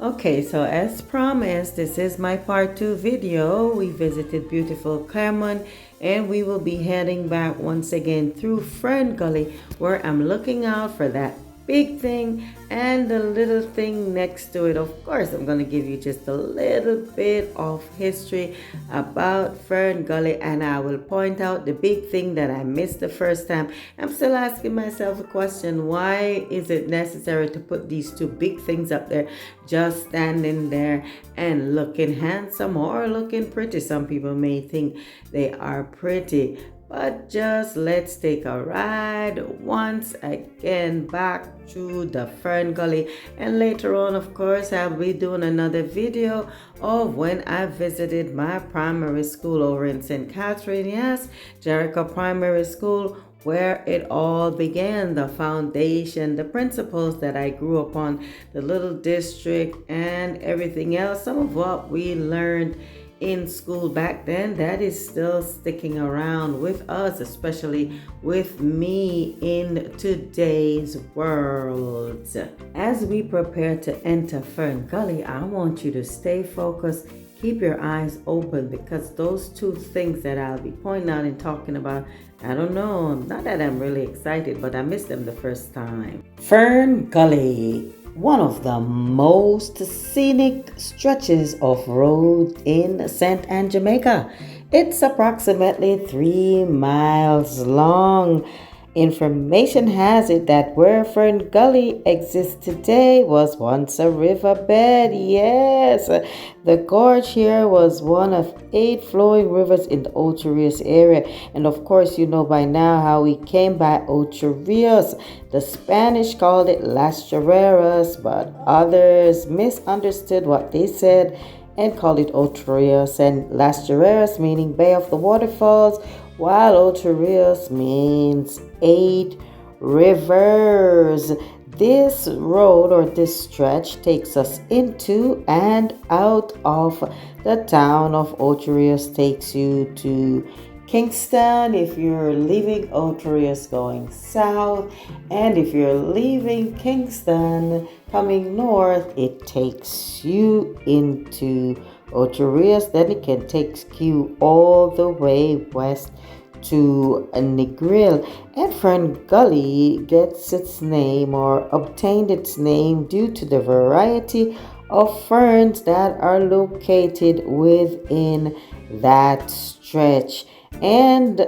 Okay, so as promised, this is my part two video. We visited beautiful Claremont and we will be heading back once again through Fern Gully where I'm looking out for that big thing and the little thing next to it. Of course, I'm going to give you just a little bit of history about Fern Gully and I will point out the big thing that I missed the first time. I'm still asking myself a question, why is it necessary to put these two big things up there just standing there and looking handsome or looking pretty? Some people may think they are pretty, but just let's take a ride once again back to the Fern Gully. And later on, of course, I'll be doing another video of when I visited my primary school over in St. Catherine. Yes, Jamaaica Primary School, where it all began, the foundation, the principles that I grew upon, the little district and everything else. Some of what we learned in school back then, that is still sticking around with us, especially with me in today's world. As we prepare to enter Fern Gully, I want you to stay focused. Keep your eyes open because those two things that I'll be pointing out and talking about, I don't know, not that I'm really excited, but I missed them the first time. Fern Gully, one of the most scenic stretches of road in St. Anne, Jamaica. It's approximately 3 miles long. Information has it that where Fern Gully exists today was once a riverbed. Yes, the gorge here was one of 8 flowing rivers in the Ocho Rios area. And of course, you know by now how we came by Ocho Rios. The Spanish called it Las Chorreras, but others misunderstood what they said and called it Ocho Rios. And Las Chorreras meaning Bay of the Waterfalls, while Ocho Rios means 8 rivers. This road or this stretch takes us into and out of the town of Ocho Rios, takes you to Kingston if you're leaving Ocho Rios going south, and if you're leaving Kingston coming north, it takes you into Ocho Rios. Then it can take you all the way west to Negril. And Fern Gully gets its name or obtained its name due to the variety of ferns that are located within that stretch. And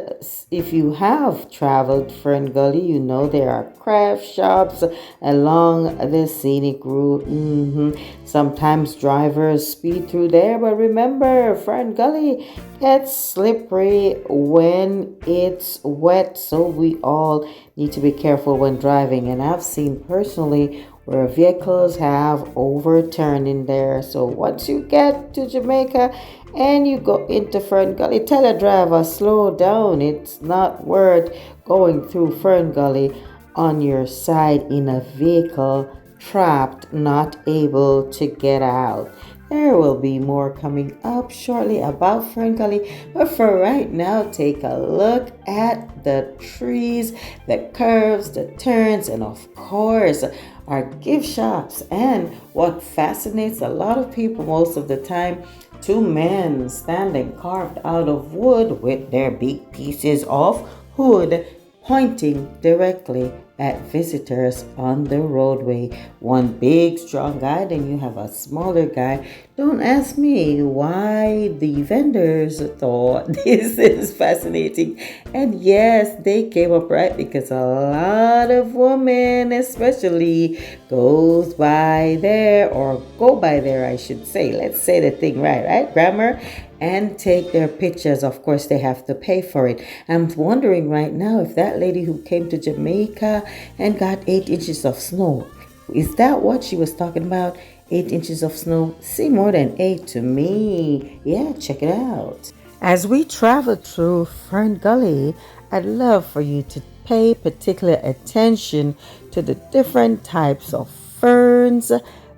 if you have traveled Fern Gully, you know there are craft shops along the scenic route. Sometimes drivers speed through there, but remember, Fern Gully gets slippery when it's wet, so we all need to be careful when driving. And I've seen personally where vehicles have overturned in there. So once you get to Jamaica and you go into Fern Gully, tell a driver, slow down. It's not worth going through Fern Gully on your side in a vehicle, trapped, not able to get out. There will be more coming up shortly about Fern Gully, but for right now, take a look at the trees, the curves, the turns, and of course, our gift shops. And what fascinates a lot of people most of the time, 2 men standing carved out of wood with their big pieces of wood pointing directly at visitors on the roadway. One big strong guy, then you have a smaller guy. Don't ask me why the vendors thought this is fascinating. And yes, they came up right because a lot of women especially goes by there, or go by there I should say. Let's say the thing right? Grammar. And take their pictures. Of course, they have to pay for it. I'm wondering right now if that lady who came to Jamaica and got 8 inches of snow, is that what she was talking about? 8 inches of snow? Seem more than 8 to me. Yeah, check it out. As we travel through Fern Gully, I'd love for you to pay particular attention to the different types of ferns,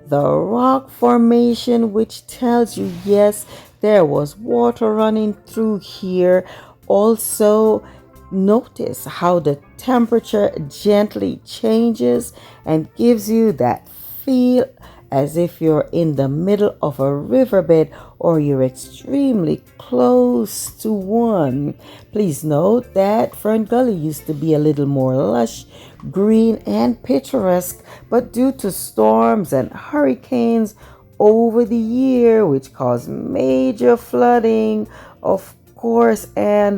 the rock formation, which tells you, yes, there was water running through here. Also, notice how the temperature gently changes and gives you that feel as if you're in the middle of a riverbed or you're extremely close to one. Please note that Fern Gully used to be a little more lush, green, and picturesque, but due to storms and hurricanes over the year, which caused major flooding, of course, and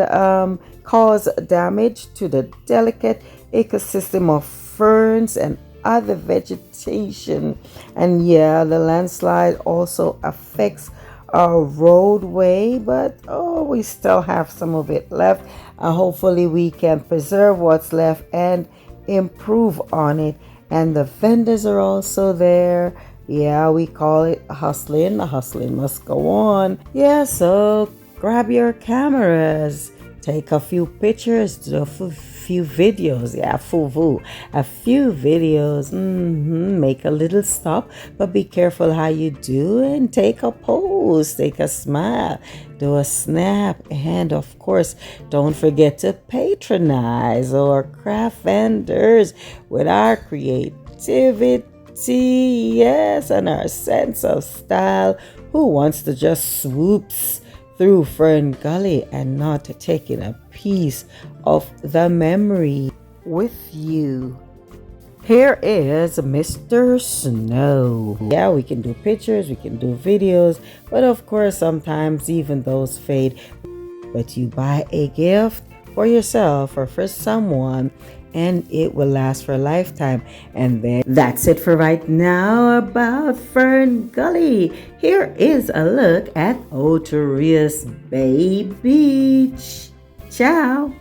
caused damage to the delicate ecosystem of ferns and other vegetation. And yeah, the landslide also affects our roadway, but we still have some of it left. Hopefully we can preserve what's left and improve on it. And the vendors are also there. Yeah, we call it hustling. The hustling must go on. Yeah, so grab your cameras, take a few pictures, do a few videos. Yeah, a few videos. Make a little stop, but be careful how you do, and take a pose, take a smile, do a snap, and of course, don't forget to patronize our craft vendors with our creativity. Yes, and our sense of style. Who wants to just swoops through Fern Gully and not taking a piece of the memory with you? Here is Mr. Snow. Yeah, we can do pictures, we can do videos, but of course sometimes even those fade. But you buy a gift for yourself or for someone, and it will last for a lifetime. And then that's it for right now about Fern Gully. Here is a look at Oterius Bay Beach. Ciao.